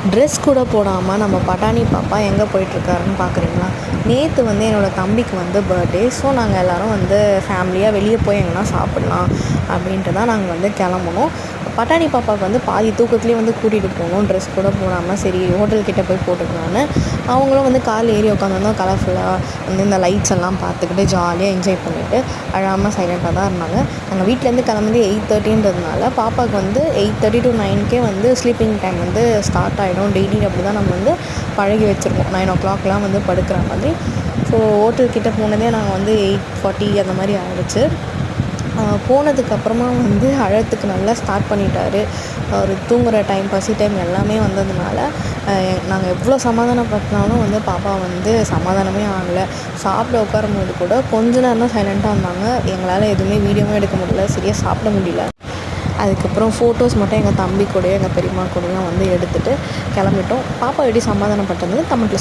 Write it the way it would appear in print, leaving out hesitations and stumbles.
Dress கூட போடாமல் நம்ம பட்டாணி பாப்பா எங்கே போயிட்டுருக்காருன்னு பார்க்குறீங்களா? நேற்று வந்து என்னோடய தம்பிக்கு வந்து பர்த்டே. ஸோ நாங்கள் எல்லோரும் வந்து ஃபேமிலியாக வெளியே போய் எங்கன்னா சாப்பிட்லாம் அப்படின்ட்டு தான் நாங்கள் வந்து கிளம்புனோம். பட்டாணி பாப்பாவுக்கு வந்து பாதி தூக்கத்துலேயே வந்து கூட்டிகிட்டு போகணும், ட்ரெஸ் கூட போடாமல். சரி ஹோட்டல்கிட்ட போய் போட்டுக்கலான்னு அவங்களும் வந்து காரில் ஏறி உட்காந்துருந்தோம். கலர்ஃபுல்லாக வந்து இந்த லைட்ஸ் எல்லாம் பார்த்துக்கிட்டு ஜாலியாக என்ஜாய் பண்ணிவிட்டு அழாமல் சைலண்ட்டாக தான் இருந்தாங்க. நாங்கள் வீட்டிலேருந்து கிளம்புது 8:30ன்றதுனால பாப்பாவுக்கு வந்து 8:30 to 9 வந்து ஸ்லீப்பிங் டைம் வந்து ஸ்டார்ட் ஆகிடும். டெய்லி அப்படி தான் நம்ம வந்து பழகி வச்சுருக்கோம். 9 o'clock வந்து படுக்கிற மாதிரி. ஸோ ஹோட்டல்கிட்ட போனதே நாங்கள் வந்து 8:40 அந்த மாதிரி ஆகிடுச்சு. போனதுக்கப்புறமா வந்து அழறத்துக்கு நல்லா ஸ்டார்ட் பண்ணிட்டார். அவர் தூங்குகிற டைம், பசி டைம் எல்லாமே வந்ததுனால நாங்கள் எவ்வளோ சமாதானப்படுத்தினாலும் வந்து பாப்பா வந்து சமாதானமே ஆகலை. சாப்பிட உட்காரும்போது கூட கொஞ்ச நேரம் தான் சைலண்ட்டாக இருந்தாங்க. எங்களால் எதுவுமே வீடியோவும் எடுக்க முடியல, சரியாக சாப்பிட முடியல. அதுக்கப்புறம் ஃபோட்டோஸ் மட்டும் எங்கள் தம்பி கூடயும் எங்கள் பெரியம்மா கூடயும் வந்து எடுத்துகிட்டு கிளம்பிட்டோம். பாப்பா எப்படி சமாதானப்பட்டது கமெண்ட்டில்